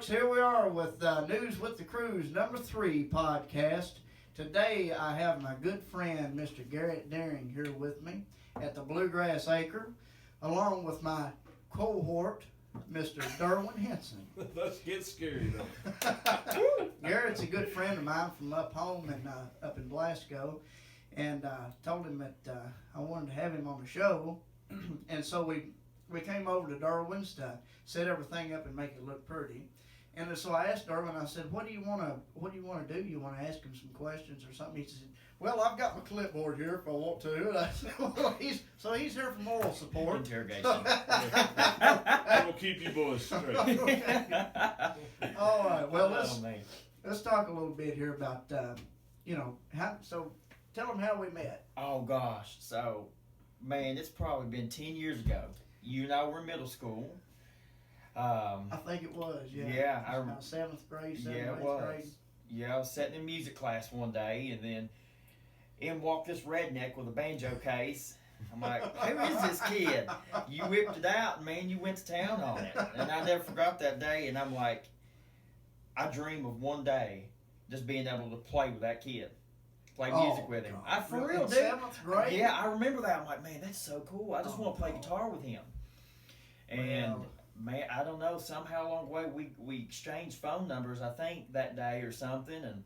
folks, here we are with News with the Cruise number 3 podcast. Today I have my good friend Mr. Garrett Dearing here with me at the Bluegrass Acre, along with my cohort, Mr. Derwin and Hinson. Let's get scary though. Garrett's a good friend of mine from up home and up in Glasgow, and told him that I wanted to have him on the show, and so we came over to Derwin's to set everything up and make it look pretty. And so I asked Derwin, I said, what do you want to do? You want to ask him some questions or something? He said, well, I've got my clipboard here if I want to. And I said, well, he's here for moral support. Interrogation. That will keep you boys straight. All right. Well, let's talk a little bit here about so tell them how we met. Oh gosh, so man, it's probably been 10 years ago. You and I were in middle school. I think it was. Yeah. Yeah, I remember 7th grade, 7th, yeah, it 8th was. grade. Yeah, I was sitting in music class one day, and then in walked this redneck with a banjo case. I'm like, who is this kid? You whipped it out, and man, you went to town on it. And I never forgot that day, and I'm like, I dream of one day just being able to play with that kid. Play music with him. God. For real, dude. 7th grade? Yeah, I remember that. I'm like, man, that's so cool. I just want to play guitar with him. And man, I don't know, somehow along the way we exchanged phone numbers, I think, that day or something, and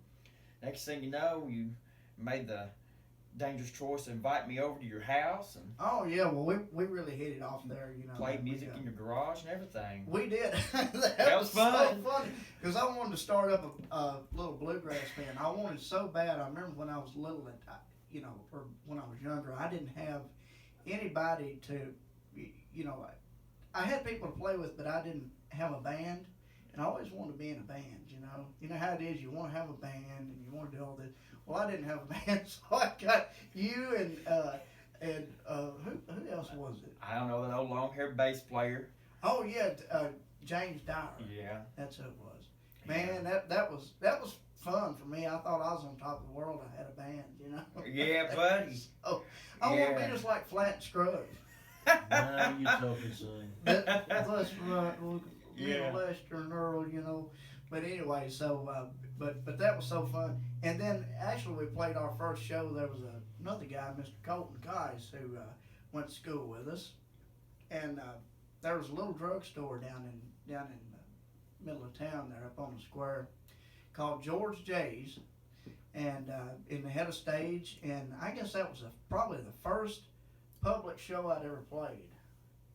next thing you know, you made the dangerous choice to invite me over to your house and oh yeah, well we really hit it off there, played music in your garage and everything. We did. that was fun. So funny because I wanted to start up a little bluegrass band. I wanted so bad. I remember when I was little, and or when I was younger, I didn't have anybody to, I had people to play with, but I didn't have a band, and I always wanted to be in a band. You know how it is. You want to have a band, and you want to do all this. Well, I didn't have a band, so I got you and who else was it? I don't know, that old long-haired bass player. Oh yeah, James Dyer. Yeah, that's who it was. Man, that was fun for me. I thought I was on top of the world. I had a band, Yeah, buddy. So I want to be just like Flat and Scruggs. Now you talking, son. That's right. Yeah. Lester and Earl, But anyway, so but that was so fun. And then actually we played our first show. There was another guy, Mr. Colton Kice, who went to school with us, and there was a little drugstore down in the middle of town there, up on the square, called George J's, and in the head of stage. And I guess that was probably the first public show I'd ever played.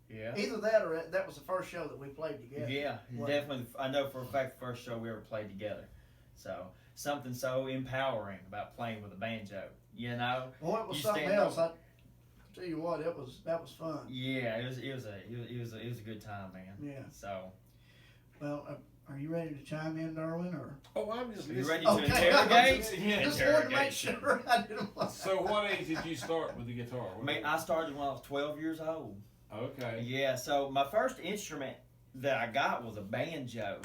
Yeah. Either that or that was the first show that we played together. Yeah, definitely. I know for a fact the first show we ever played together. So something so empowering about playing with a banjo. Well, it was something else. I tell you what, that was fun. Yeah, it was a good time, man. Yeah. So. Well, are you ready to chime in, Derwin, or? Oh, I'm just You listening. ready to interrogate? Just wanted to make sure I didn't. So what age did you start with the guitar? I started when I was 12 years old. Okay. Yeah, so my first instrument that I got was a banjo.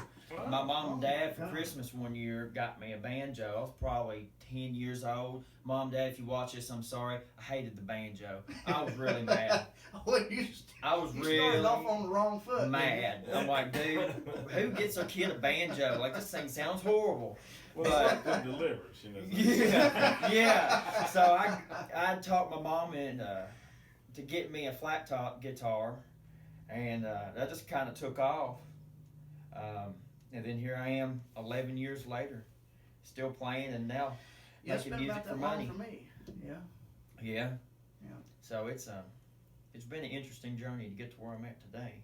My mom and dad for Christmas one year got me a banjo. I was probably 10 years old. Mom, Dad, if you watch this, I'm sorry. I hated the banjo. I was really mad. I was really started off on the wrong foot. Mad. I'm like, dude, who gets a kid a banjo? Like, this thing sounds horrible. Well, but, that delivers, Yeah. So I talked my mom into to get me a flat top guitar, and that just kind of took off. And then here I am 11 years later, still playing, and now making music for money. For me. Yeah. Yeah. Yeah. So it's been an interesting journey to get to where I'm at today.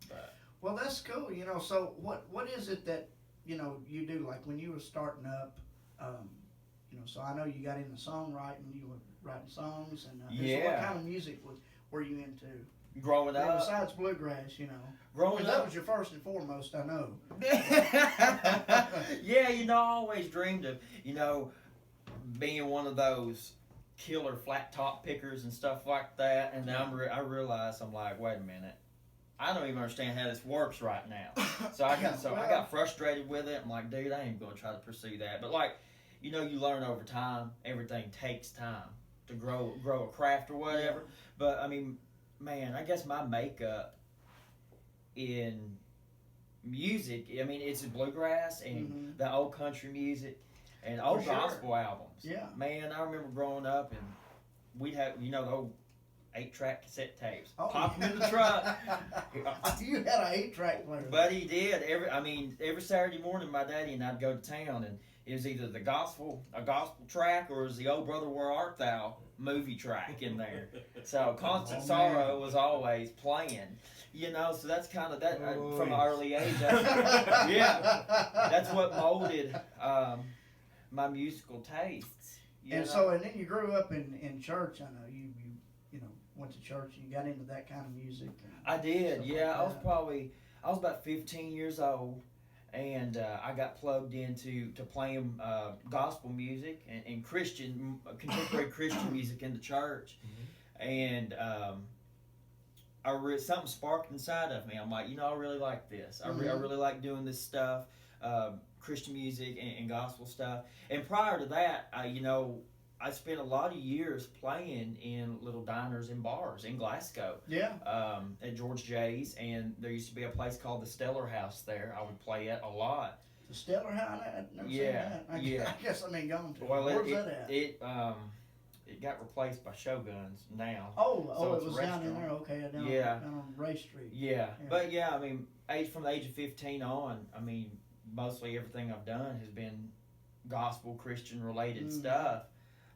But well, that's cool. So what is it that you do, like when you were starting up? So I know you got into songwriting. You were writing songs, and so what kind of music were you into? Growing up, besides bluegrass, Growing up, that was your first and foremost, I know. Yeah, I always dreamed of, being one of those killer flat top pickers and stuff like that. And then I realized, I'm like, wait a minute, I don't even understand how this works right now. So I got frustrated with it. I'm like, dude, I ain't gonna try to pursue that. But you learn over time. Everything takes time to grow a craft or whatever. Yeah. But I mean, man, I guess my makeup in music. I mean, it's bluegrass and Mhm. the old country music and old sure. gospel albums. Yeah. Man, I remember growing up and we'd have, the old 8-track cassette tapes. Oh, Pop them in the truck. You had an 8-track player. But he did. Every Saturday morning, my daddy and I'd go to town, and it was either a gospel track, or it was the Old Brother Where Art Thou movie track in there. So Constant Sorrow was always playing. So that's kind of that from an early age. That's what molded my musical tastes. And then you grew up in church. I know you went to church and you got into that kind of music. I did, yeah. Like I was about 15 years old, and I got plugged into playing gospel music and Christian, contemporary Christian music in the church. And something sparked inside of me. I'm like, I really like this. I really like doing this stuff, Christian music and gospel stuff. And prior to that, I spent a lot of years playing in little diners and bars in Glasgow. Yeah. At George J's, and there used to be a place called the Stellar House there. I would play at a lot. The Stellar House? I've never seen that. I guess I ain't going to. Well, Where's that at? It got replaced by Shoguns now. Oh, So it it's a was down in restaurant. there. Okay, down on Ray Street. Yeah. But from the age of 15 on, mostly everything I've done has been gospel Christian related stuff.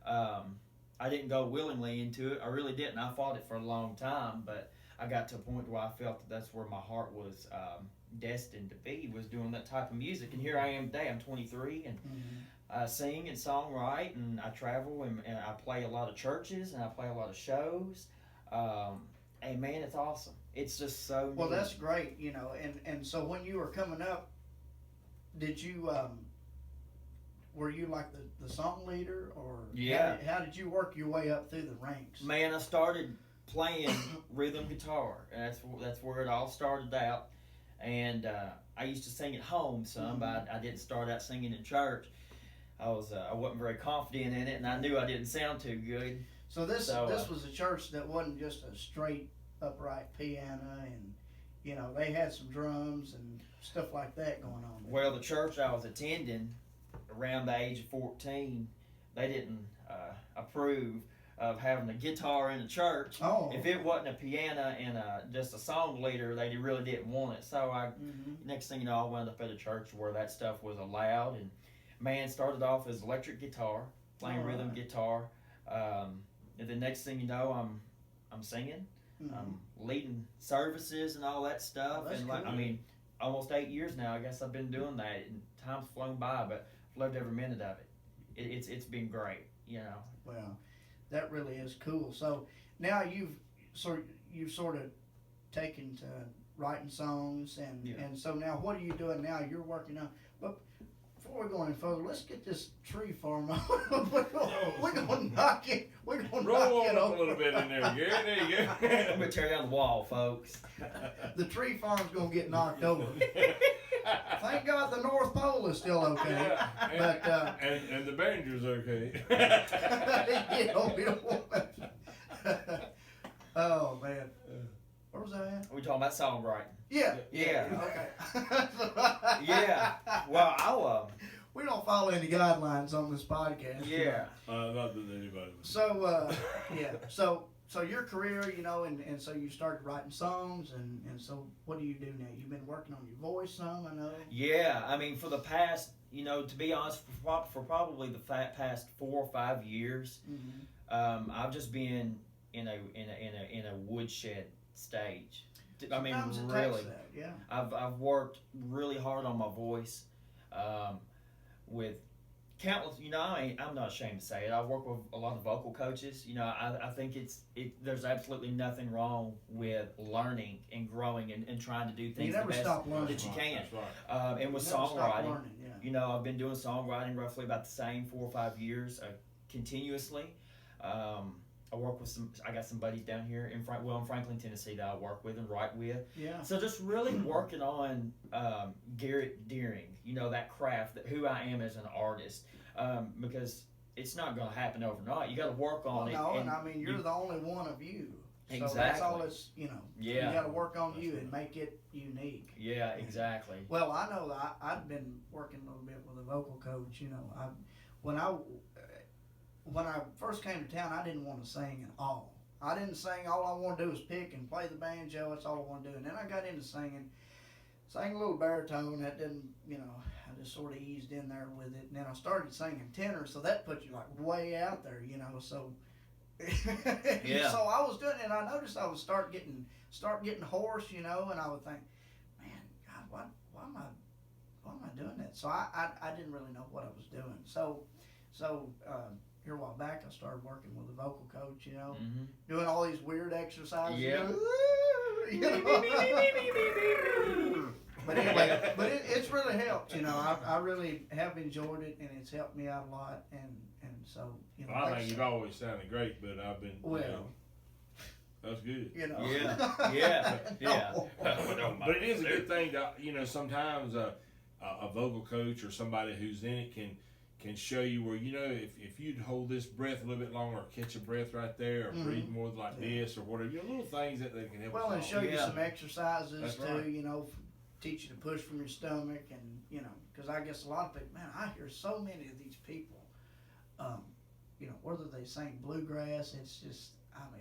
I didn't go willingly into it. I really didn't. I fought it for a long time, but I got to a point where I felt that that's where my heart was destined to be, was doing that type of music. And here I am today. I'm 23, and I sing and songwrite, and I travel, and I play a lot of churches, and I play a lot of shows. And man, it's awesome. It's just so Well, neat. that's great, and so when you were coming up, did you were you like the song leader, or how did you work your way up through the ranks? Man, I started playing rhythm guitar, and that's where it all started out. And I used to sing at home some, but I didn't start out singing in church. I wasn't very confident in it, and I knew I didn't sound too good. So this was a church that wasn't just a straight upright piano, and they had some drums and stuff like that going on. Well, the church I was attending, around the age of 14, they didn't approve of having a guitar in the church. Oh. If it wasn't a piano and just a song leader, they really didn't want it. So next thing you know, I wound up at a church where that stuff was allowed. And man, started off as electric guitar, playing rhythm guitar. And the next thing you know, I'm singing, I'm leading services and all that stuff. That's and cool. almost 8 years now, I guess I've been doing that. And time's flown by, but I've loved every minute of it. It's been great, Well, that really is cool. So now you've sort of taken to writing songs, and so now what are you doing now? You're working on. But before we go any further, let's get this tree farm on. We're gonna knock it. We're gonna Roll knock it on up over. a little bit in there, Garrett. There you go. I'm going to tear down the wall, folks. The tree farm's gonna get knocked over. Thank God the North Pole is still okay. Yeah, But and the banjo's okay. we don't want that. Oh man, where was I at? We're talking about songwriting. Yeah. Yeah. Okay. Yeah. Well, We don't follow any guidelines on this podcast. yeah. Not that anybody was. So so your career, and so you started writing songs, and so what do you do now? You've been working on your voice some, I know. Yeah, for the past, to be honest, for probably the past 4 or 5 years, I've just been in a woodshed stage. Sometimes it really. takes that, yeah. I've worked really hard on my voice, with countless. I'm not ashamed to say it. I work with a lot of vocal coaches. I think there's absolutely nothing wrong with learning and growing and trying to do things You never the best stop learning. that you can. That's right. And with You never stop songwriting, learning, yeah. I've been doing songwriting roughly about the same 4 or 5 years continuously. I work with I got some buddies down here in Franklin, Tennessee that I work with and write with. Yeah. So just really working on Garrett Dearing, that craft, who I am as an artist, because it's not going to happen overnight. You got to work on it. No, and you're the only one of you. So that's all it's, Yeah. you got to work on you That's and make it unique. Yeah, exactly. Well, I know that I've been working a little bit with a vocal coach. When I first came to town, I didn't want to sing at all. I didn't sing. All I want to do is pick and play the banjo. That's all I want to do. And then I got into singing. Sang a little baritone. That didn't, I just sort of eased in there with it. And then I started singing tenor, so that put you like way out there, So, Yeah. So I was doing it, and I noticed I would start getting hoarse, and I would think, man, God, why am I doing that? So I didn't really know what I was doing. So here a while back, I started working with a vocal coach, Mm-hmm. doing all these weird exercises. Yeah. But anyway, it's really helped. I really have enjoyed it, and it's helped me out a lot. And so, Well, I think you've always sounded great, but I've been. That's good. Yeah. But it is a good thing that sometimes a vocal coach or somebody who's in it can show you where if you'd hold this breath a little bit longer, or catch a breath right there, or breathe more like this, or whatever, little things that they can help. Well, and show you some exercises That's too. right. Teach you to push from your stomach, and because I guess a lot of people, man, I hear so many of these people, whether they sing bluegrass, it's just,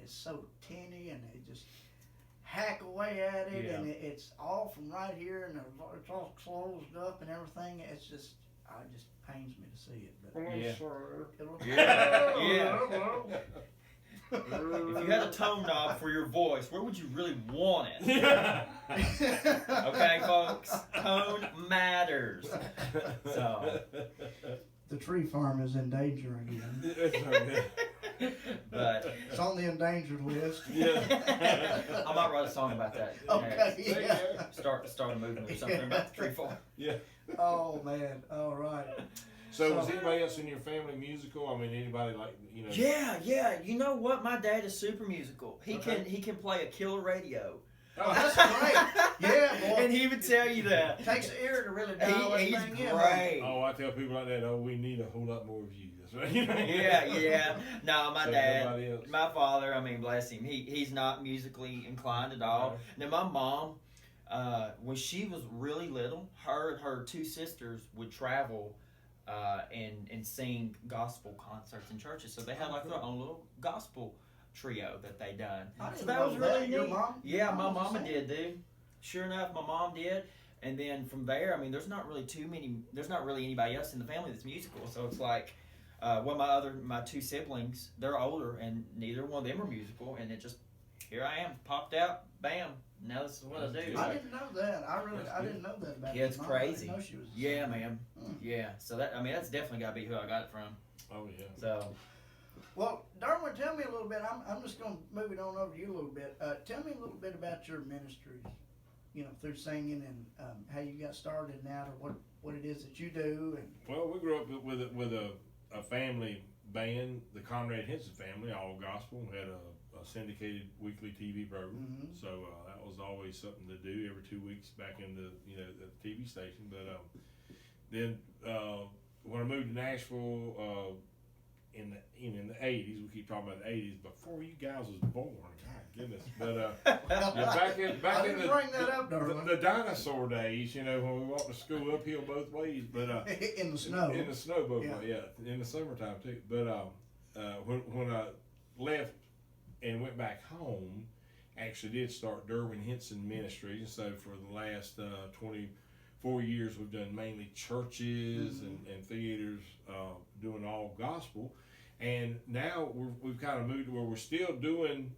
it's so tinny, and they just hack away at it, and it's all from right here, and it's all closed up and everything. It's just, it just pains me to see it. But Yeah. If you had a tone knob for your voice, where would you really want it? Okay, folks, tone matters. So the tree farm is in danger again. But It's on the endangered list. I might write a song about that. Okay, yeah. Start a movement or something about the tree farm. Yeah. Oh man, all right. So was anybody else in your family musical? I mean, anybody like Yeah. You know what? My dad is super musical. He Okay. can play a killer radio. Oh, that's great. Yeah, boy. And he would tell you that. Takes the ear to really dial He's that thing in. great. Oh, I tell people like that. Oh, we need a whole lot more of you. That's right. Yeah. No, my So dad, nobody else. my father, bless him, he's not musically inclined at all. Right. Now, my mom, when she was really little, her and her two sisters would travel and sing gospel concerts in churches. So they had like their own little gospel trio that they done. I didn't So that know was really Your neat. mom? Yeah, Your my mom was mama a did, dude. Sure enough, my mom did. And then from there, there's not really anybody else in the family that's musical. So it's like, my two siblings, they're older, and neither one of them are musical. And it just, here I am, popped out, bam. Now this is what I do. I didn't know that. I didn't know that about Yeah, it's your mom. crazy. I didn't know she was a Yeah, singer. man. Yeah. So that's definitely got to be who I got it from. Oh yeah. So. Well, Derwin, tell me a little bit. I'm just going to move it on over to you a little bit. Tell me a little bit about your ministries, through singing, and how you got started in that, or what it is that you do. And Well, we grew up with a family band, the Conrad Hinson family, all gospel. We had a syndicated weekly TV program, Mhm. so that was always something to do every 2 weeks back in the the TV station. But then when I moved to Nashville in the 80s, we keep talking about the 80s before you guys was born. God goodness, but back in I didn't bring that up, Derwin. the dinosaur days, when we walked to school uphill both ways, but in the snow. in the snow both Yeah. ways, yeah, in the summertime too. But when I left and went back home, actually did start Derwin Hinson Ministries, and so for the last 24 years we've done mainly churches and theaters, doing all gospel, and now we've kind of moved to where we're still doing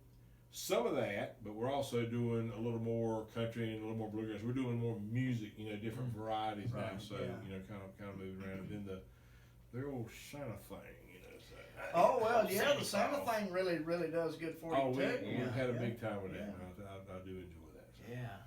some of that, but we're also doing a little more country and a little more bluegrass. We're doing more music, different varieties now. Right, So yeah. kind of moving around. And then the old Santa thing, So Oh well, yeah, the Santa thing really does good for you too. we've had a Yeah. big time with that. Yeah. I do enjoy that. So. Yeah.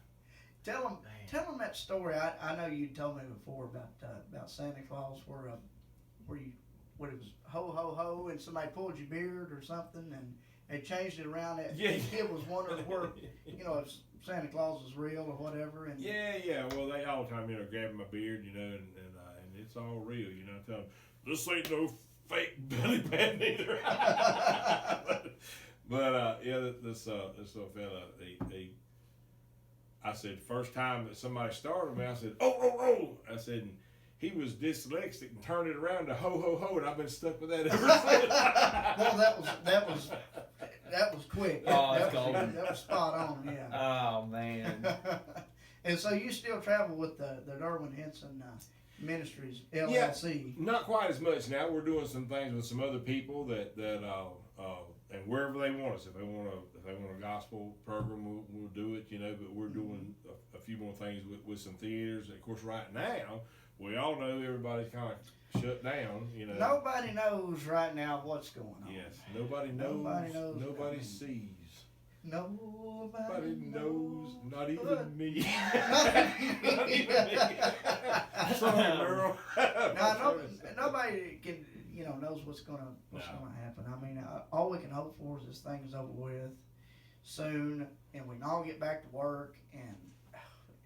Tell them that story. I know you told me before about Santa Claus, where it was ho ho ho, and somebody pulled your beard or something, and they changed it around. That Yeah. the kid was wondering where if Santa Claus was real or whatever. And Yeah. Well, they all the time, grabbing my beard, and it's all real, Tell them this ain't no fake belly band either. But yeah, this little fella, I said first time that somebody started me, I said oh. I said and he was dyslexic and turned it around to ho ho ho, and I've been stuck with that ever since. Well, that was quick. Oh, that, that's was, golden. that was spot on. Yeah. Oh man. And so you still travel with the Derwin and Hinson Ministries LLC? Not quite as much now. We're doing some things with some other people that and wherever they want us. If they want a gospel program, we'll do it. But we're doing a few more things with some theaters. And of course, right now we all know everybody's kind of shut down. Nobody knows right now what's going on. Yes, nobody knows. Nobody sees. Nobody knows, not even me. Not even me. Sorry, Merle. Nobody can, knows what's gonna happen. I mean, all we can hope for is this thing is over with soon, and we can all get back to work, and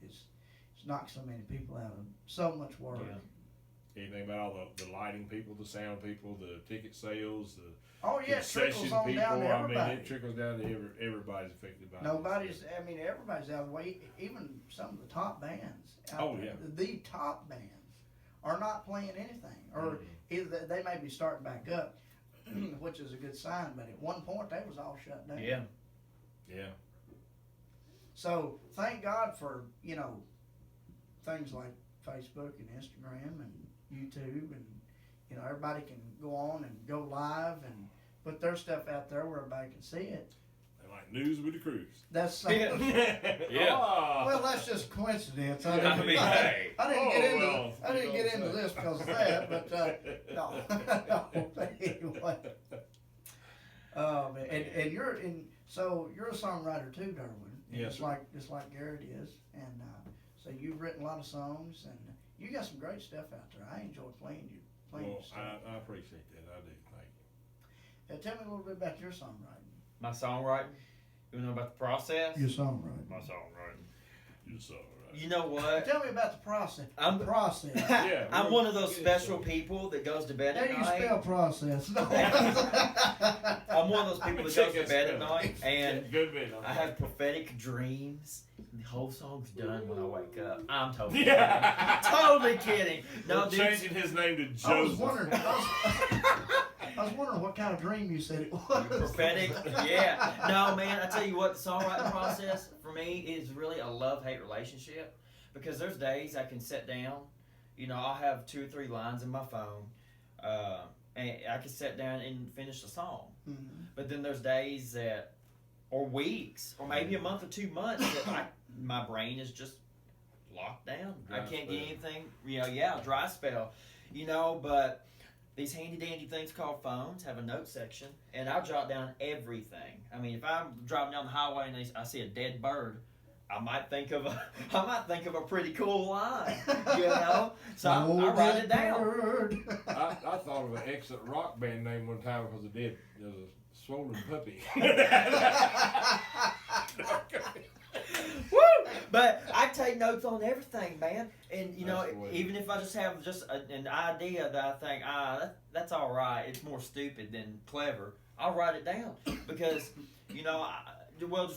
it's knocked so many people out of so much work. Yeah. Anything about all the lighting people, the sound people, the ticket sales, the it trickles on down to everybody. I mean, it trickles down to everybody's affected by it. Everybody's out of the way. Even some of the top bands. Yeah. The top bands are not playing anything, or either they may be starting back up, which is a good sign. But at one point, they was all shut down. Yeah. Yeah. So thank God for things like Facebook and Instagram and YouTube, and everybody can go on and go live and put their stuff out there where everybody can see it. And like News with the Cruise. That's Yeah. well, that's just coincidence. I I mean, hey. didn't get into this because of that, but no. But anyway. And you're a songwriter too, Derwin. Yes, just like Garrett is, and so you've written a lot of songs, and you got some great stuff out there. I enjoy playing your stuff. I appreciate that. I do. Thank you. Tell me a little bit about your songwriting. My songwriting. You know about the process? Your songwriting. My songwriting. You're so right. You know what? Tell me about the process. I'm one of those special people that goes to bed How at do you night. spell process? No. I'm one of those people that goes to bed at night, and Good bit. I have prophetic dreams. The whole song's done when I wake up. I'm totally Yeah. kidding. Totally kidding. No, We're dude. changing his name to Joseph. I was wondering what kind of dream you said it was. Prophetic, yeah. No, man, I tell you what, the songwriting process for me is really a love-hate relationship, because there's days I can sit down, I'll have 2 or 3 lines in my phone, and I can sit down and finish the song. Mm-hmm. But then there's days or weeks, or maybe a month or 2 months that my brain is just locked down. I can't get anything, dry spell, but these handy-dandy things called phones have a note section, and I'll jot down everything. I mean, if I'm driving down the highway and I see a dead bird, I might think of a pretty cool line, So I write it down. I thought of an excellent rock band name one time because there was a swollen puppy. Woo! But I take notes on everything, man. And even if I just have an idea that I think, that's all right. It's more stupid than clever. I'll write it down because,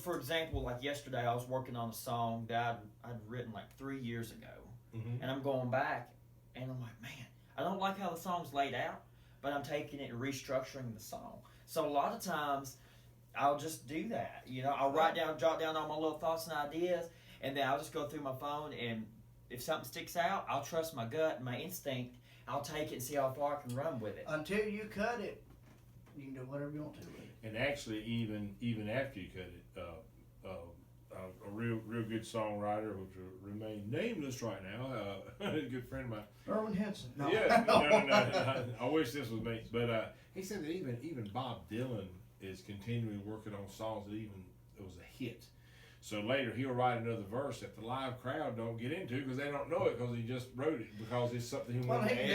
for example, like yesterday, I was working on a song that I'd written like 3 years ago, and I'm going back, and I'm like, man, I don't like how the song's laid out, but I'm taking it and restructuring the song. So a lot of times, I'll just do that. I'll jot down all my little thoughts and ideas, and then I'll just go through my phone, and if something sticks out, I'll trust my gut and my instinct. I'll take it and see how far I can run with it. Until you cut it, you can do whatever you want to with it. And actually, even after you cut it, a real good songwriter, which will remain nameless right now, a good friend of mine. Derwin Hinson. No. Yeah, no. I wish this was me, but he said that even Bob Dylan is continually working on songs that even it was a hit. So later he'll write another verse that the live crowd don't get into because they don't know it because he just wrote it because it's something he wanted to he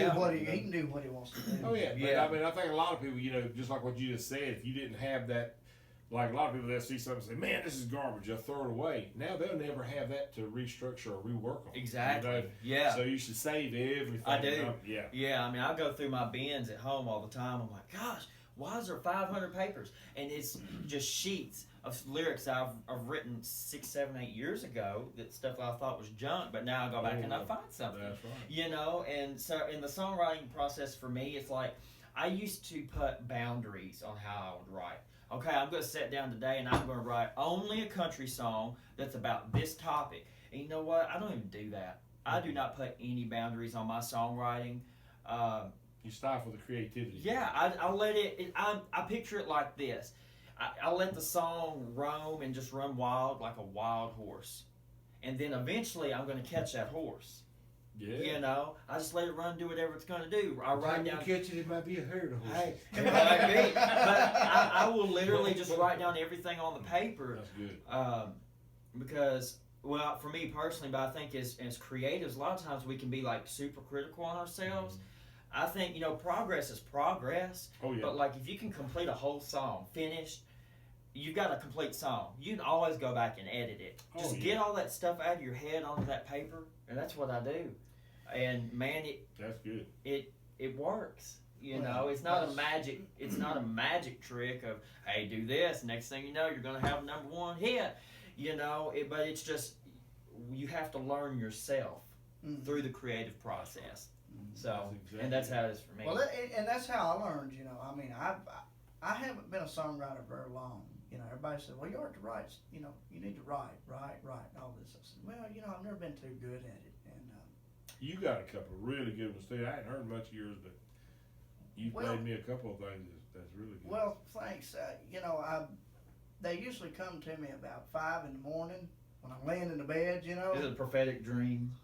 can do what he wants to do. Oh yeah, but I mean I think a lot of people, just like what you just said, if you didn't have that, like a lot of people that see something and say, man, this is garbage, they'll throw it away. Now they'll never have that to restructure or rework on. Exactly. Yeah. So you should save everything. I do. Yeah. Yeah, I mean I go through my bins at home all the time. I'm like, gosh, Why is there 500 papers? And it's just sheets of lyrics I've written 6, 7, 8 years ago, that stuff I thought was junk, but now I go back and I find something. That's right. You know, and so in the songwriting process for me, it's like I used to put boundaries on how I would write. Okay, I'm going to sit down today and I'm going to write only a country song that's about this topic. And you know what? I don't even do that. I do not put any boundaries on my songwriting. You stifle the creativity. Yeah, I'll let it. I picture it like this. I'll let the song roam and just run wild like a wild horse, and then eventually I'm going to catch that horse. Yeah. You know, I just let it run, do whatever it's going to do. I write down. Catch it, it might be a herd of horses. Hey, it might be, but I will literally just write down everything on the paper. That's good. Because, well, for me personally, but I think as creatives, a lot of times we can be like super critical on ourselves. I think, you know, progress is progress. Oh, yeah. But like if you can complete a whole song finished, you've got a complete song. You can always go back and edit it. Just get all that stuff out of your head onto that paper, and that's what I do. And man, that's good. It works. You know, it's not a magic trick of, hey, do this. Next thing you know, you're gonna have a #1 hit. You know, but it's just you have to learn yourself through the creative process. So, and that's how it is for me. Well, and that's how I learned. You know, I mean, I haven't been a songwriter very long. You know, everybody said, well, you ought to write. You know, you need to write, and all this. I said, well, you know, I've never been too good at it. And you got a couple of really good ones too. I hadn't heard much of yours, but you played me a couple of things that's really good. Well, thanks. You know, they usually come to me about 5 in the morning when I'm laying in the bed. You know, It's a prophetic dream.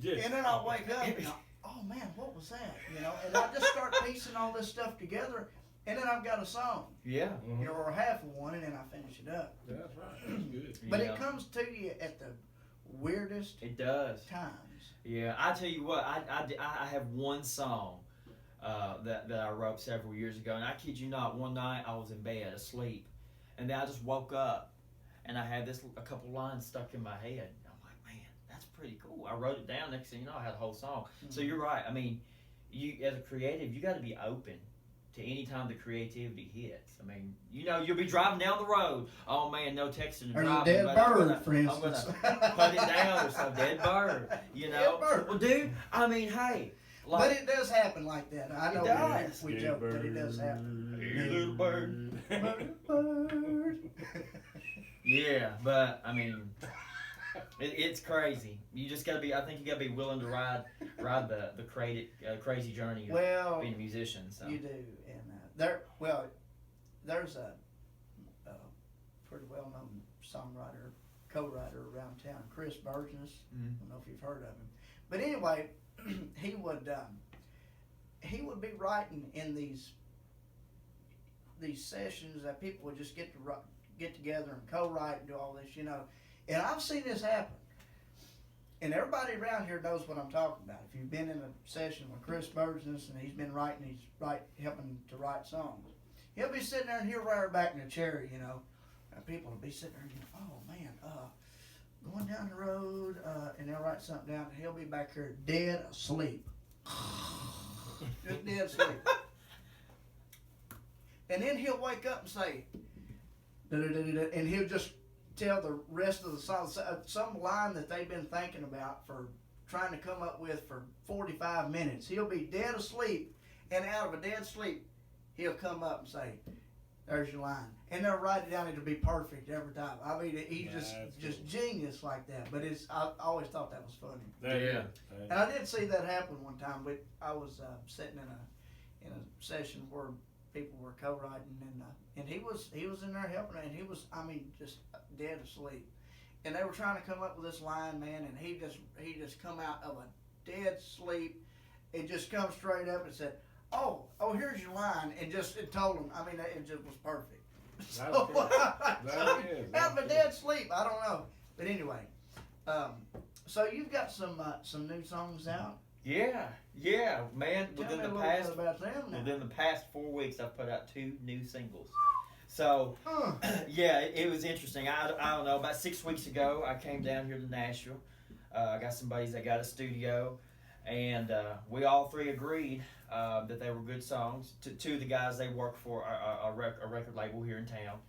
Yeah. And then I'll wake up and oh man, what was that? You know, and I just start piecing all this stuff together, and then I've got a song. Yeah. You know, or half of one, and then I finish it up. That's right. That's good. But it comes to you at the weirdest It does. times. Yeah, I tell you what, I have one song that I wrote several years ago, and I kid you not, one night I was in bed asleep, and then I just woke up, and I had a couple lines stuck in my head. I'm like, man, that's pretty cool. I wrote it down. Next thing you know, I had a whole song. So you're right. I mean, you as a creative, you got to be open to any time the creativity hits. I mean, you know, you'll be driving down the road. Oh man, no texting and Or driving. a dead but bird, for I'm instance. gonna put it down or some dead bird. You know. Dead bird. Well, dude, I mean, hey. But Like, it does happen like that. I know does. we joke, but it does happen. Hey, little bird. Bird. Yeah, but I mean, it's crazy. You just gotta be. I think you gotta be willing to ride the crazy journey of Well, being a musician. So you do, and there's a pretty well-known songwriter, co-writer around town, Chris Burgess. I don't know if you've heard of him, but anyway, he would be writing in these sessions that people would just get together and co-write and do all this, you know. And I've seen this happen. And everybody around here knows what I'm talking about. If you've been in a session with Chris Burgess and he's been helping to write songs, he'll be sitting there and he'll rear back in a chair, you know. And people will be sitting there, you know, oh man, going down the road, and they'll write something down, and he'll be back here dead asleep. Just dead asleep. And then he'll wake up and say, da-da-da-da-da, and he'll just tell the rest of the song, some line that they've been thinking about for trying to come up with for 45 minutes. He'll be dead asleep, and out of a dead sleep, he'll come up and say, there's your line. And they'll write it down, it'll be perfect every time. I mean, he's just genius like that. But I always thought that was funny. Yeah. And I did see that happen one time. But I was sitting in a session where people were co-writing, and he was in there helping, and he was, I mean, just dead asleep. And they were trying to come up with this line, man, and he just come out of a dead sleep. It just come straight up and said, oh, here's your line, and it told him. I mean, it just was perfect. So, out of a dead sleep, I don't know, but anyway. So you've got some new songs out. Yeah, man. Tell me a little bit about them now. Within the past 4 weeks, I've put out 2 new singles. So, yeah, it was interesting. I don't know. About 6 weeks ago, I came down here to Nashville. I got some buddies that got a studio, And we all three agreed that they were good songs. Two of the guys, they work for a record label here in town.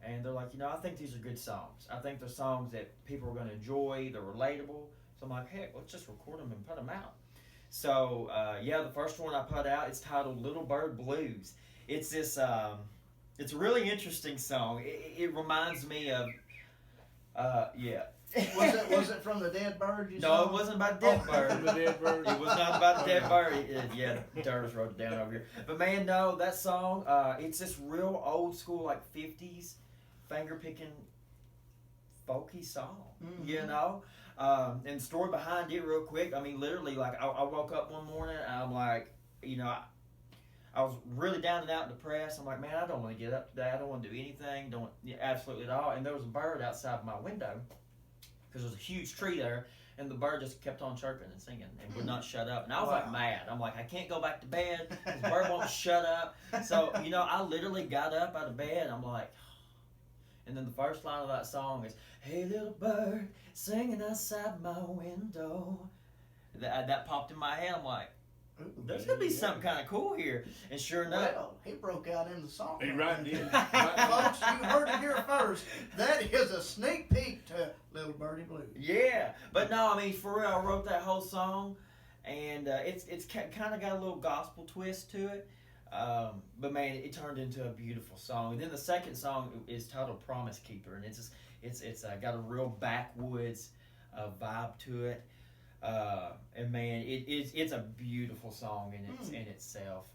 And they're like, I think these are good songs. I think they're songs that people are going to enjoy. They're relatable. So I'm like, heck, let's just record them and put them out. So, the first one I put out, it's titled Little Bird Blues. It's this, it's a really interesting song. It reminds me of, Was it from the Dead Bird? No, it wasn't about Dead Bird. The Dead Bird. It was not about the Dead Bird. Durs wrote it down over here. But man, no, that song, it's this real old school, like 50s, finger-picking, folky song, And the story behind it real quick, I mean, literally, like, I woke up one morning, and I'm like, I was really down and out and depressed. I'm like, man, I don't want to get up today. I don't want to do anything, absolutely at all. And there was a bird outside my window, because there's a huge tree there, and the bird just kept on chirping and singing and would not shut up. And I was like mad. I'm like, I can't go back to bed. This bird won't shut up. So, I literally got up out of bed. I'm like, and then the first line of that song is, hey, little bird, singing outside my window. That popped in my head. I'm like, there's going to be something kind of cool here. And sure enough. Well, he broke out in the song. He right did. Folks, you heard it here first. That is a sneak peek to Little Birdie Blues. Yeah. But no, I mean, for real, I wrote that whole song. And it's kind of got a little gospel twist to it. But man, it turned into a beautiful song. And then the second song is titled Promise Keeper. And it's got a real backwoods vibe to it. And man, it's a beautiful song in itself.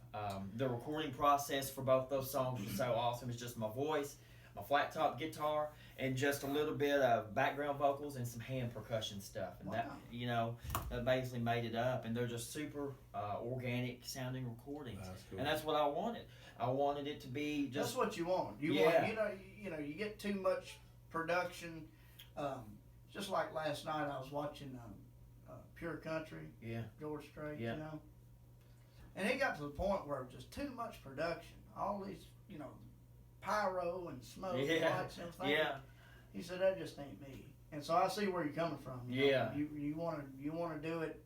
The recording process for both those songs was so awesome. It's just my voice, my flat top guitar, and just a little bit of background vocals and some hand percussion stuff. And that basically made it up. And they're just super organic sounding recordings. That's cool. And that's what I wanted. I wanted it to be just. That's what you want. You get too much production. Just like last night, I was watching Pure Country. Yeah. George Strait. Yeah. And it got to the point where just too much production. All these, pyro and smoke and lights and everything. Yeah. He said that just ain't me. And so I see where you're coming from. Yeah. You want to do it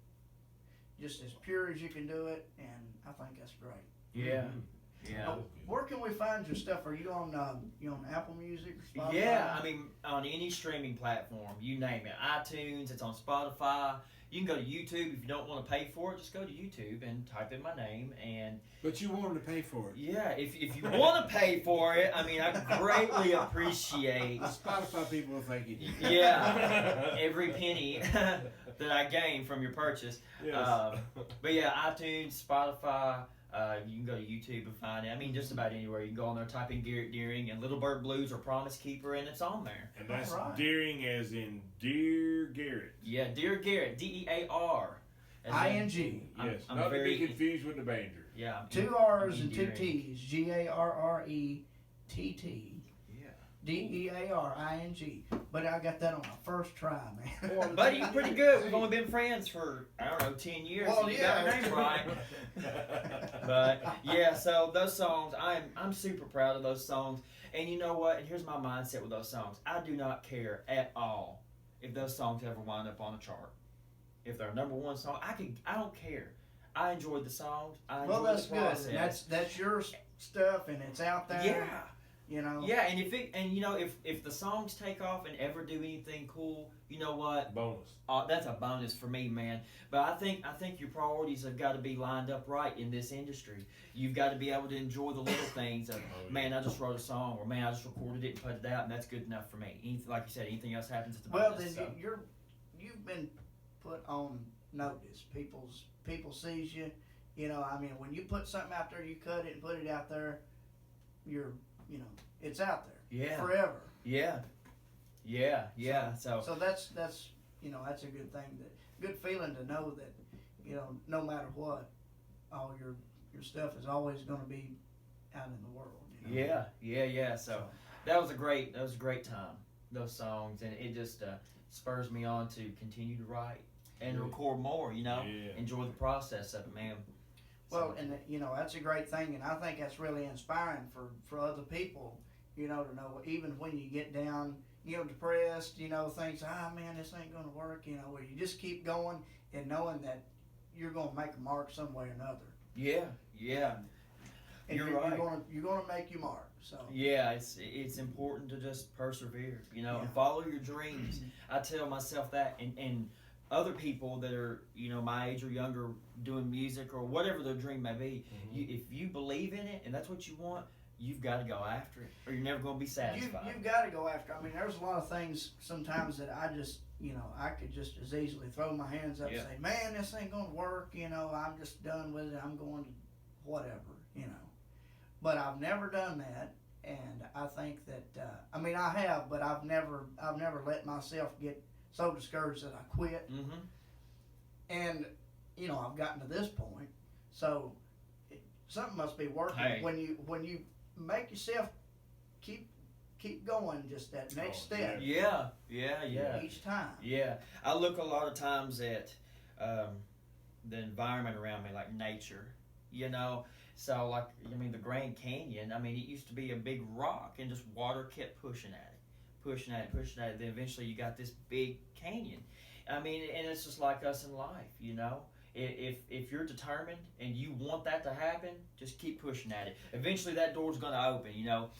just as pure as you can do it, and I think that's great. Yeah. Mm-hmm. Yeah. Where can we find your stuff? Are you on Apple Music or Spotify? Yeah, I mean, on any streaming platform, you name it. iTunes, it's on Spotify. You can go to YouTube. If you don't want to pay for it, just go to YouTube and type in my name. And But you want them to pay for it. yeah, if you want to pay for it, I mean, I greatly appreciate. The Spotify people will thank you. Yeah, every penny that I gain from your purchase. Yes. But yeah, iTunes, Spotify. You can go to YouTube and find it. I mean, just about anywhere. You can go on there, type in Garrett Dearing and Little Bird Blues or Promise Keeper, and it's on there. And that's Right. Dearing as in Dear Garrett. Yeah, Dear Garrett, DEAR. ING. Yes, I'm not very- to be confused with the Banger. Yeah. 2 R's and 2 Dearing. T's. GARRETT. Yeah. DEARING. But I got that on my first try, man. Buddy, you're pretty good. We've only been friends for, 10 years. Well, so you yeah. got your name right. But yeah, so those songs, I'm super proud of those songs. And you know what? And here's my mindset with those songs. I do not care at all if those songs ever wind up on a chart. If they're a number one song, I don't care. I enjoyed the songs. I enjoyed That's the good. process. And that's your stuff, and it's out there. Yeah. Yeah, and if the songs take off and ever do anything cool, you know what? Bonus. That's a bonus for me, man. But I think your priorities have got to be lined up right in this industry. You've got to be able to enjoy the little things of, man, I just wrote a song, or man, I just recorded it and put it out, and that's good enough for me. Like you said, anything else happens, it's a bonus. Well, then so. you've been put on notice. People sees you. I mean, when you put something out there, you cut it and put it out there. It's out there. Yeah. Forever. Yeah. So that's that's a good thing. Good feeling to know that no matter what, all your stuff is always going to be out in the world. Yeah. So that was a great time. Those songs, and it just spurs me on to continue to write and record more. Enjoy the process of it, man. Well, and that's a great thing, and I think that's really inspiring for other people. To know even when you get down, depressed, things, man, this ain't gonna work. Where you just keep going and knowing that, you're gonna make a mark some way or another. Yeah, yeah. And You're right. You're gonna make your mark. So Yeah, it's important to just persevere, you know, and Yeah. follow your dreams. I tell myself that, and other people that are, you know, my age or younger doing music or whatever their dream may be, if you believe in it and that's what you want, you've got to go after it, or you're never going to be satisfied. you've got to go after. I mean, there's a lot of things sometimes that I just, you know, I could just as easily throw my hands up Yeah. and say, man, this ain't gonna work. You know, I'm just done with it. I'm going to whatever. You know, but I've never done that. And I think that I mean I have, but I've never let myself get so discouraged that I quit. Mm-hmm. And you know I've gotten to this point, so something must be working Hey. when you make yourself keep going, just that next step Yeah. each time. Yeah, I look a lot of times at the environment around me, like nature, you know. So, like, I mean, the Grand Canyon, I mean, it used to be a big rock, and just water kept pushing at it. Then eventually you got this big canyon. I mean, and it's just like us in life, you know. If you're determined and you want that to happen, just keep pushing at it. Eventually that door's going to open, you know.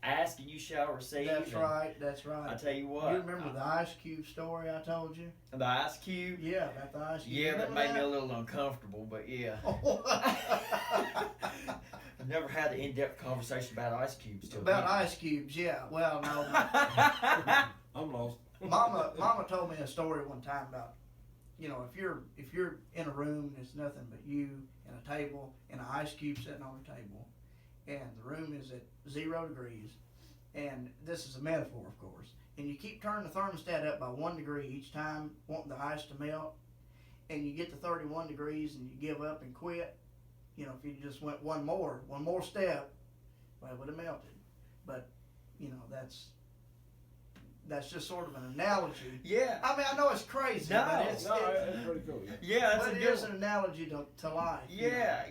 Ask and you shall receive. That's and right. That's right. I tell you what. You remember the ice cube story I told you? The ice cube? Yeah, about the ice cube. Yeah, that Remember made me a little uncomfortable, but yeah. I've never had an in-depth conversation about ice cubes till About then. ice cubes, yeah. Well, no. I'm lost. Mama told me a story one time about, you know, if you're in a room and it's nothing but you and a table and an ice cube sitting on the table, and the room is at 0 degrees, and this is a metaphor, of course, and you keep turning the thermostat up by 1 degree each time, wanting the ice to melt, and you get to 31 degrees and you give up and quit. You know, if you just went one more step, well, it would have melted. But, you know, that's just sort of an analogy. Yeah. I mean, I know it's crazy, No, but it's pretty cool. Yeah, that's but a it good is an one. analogy to life. Yeah,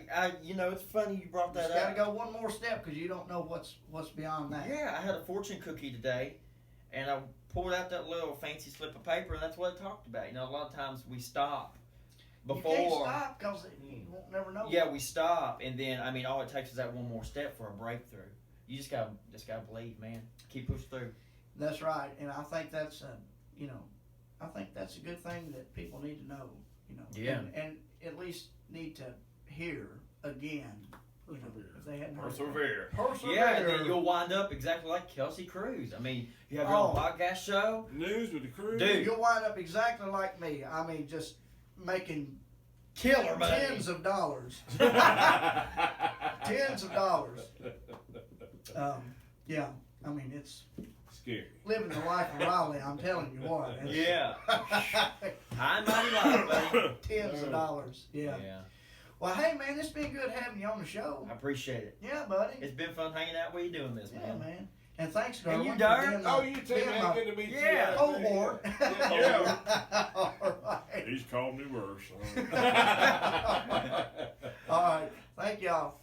you know, it's funny you brought You that just up. gotta go one more step because you don't know what's beyond that. Yeah, I had a fortune cookie today, and I pulled out that little fancy slip of paper, and that's what it talked about. You know, a lot of times we stop before. You can't stop because you won't never know. Yeah, we stop, and then I mean, all it takes is that one more step for a breakthrough. You just gotta believe, man. Keep pushing through. That's right, and I think that's you know, I think that's a good thing that people need to know. You know, Yeah. and at least need to hear again. You know, if they hadn't heard it. Persevere. Persevere. Yeah, and then you'll wind up exactly like Kelsey Cruz. I mean, you have your own podcast show. News with the crew. Dude. You'll wind up exactly like me. I mean, just making Killer money. tens of dollars. Tens of dollars. Yeah, I mean, it's Scary. living the life of Raleigh, I'm telling you what. It's- Yeah. High and mighty life, buddy. Tens of dollars. Yeah. Yeah. Well, hey, man, it's been good having you on the show. I appreciate it. Yeah, buddy. It's been fun hanging out with you doing this, Yeah, man. man. And thanks, And Derwin. you, for Derwin? being Oh, you too, being man. my Good to meet you. Yeah. cohort. Yeah. All right. He's called me worse. All right. Thank y'all.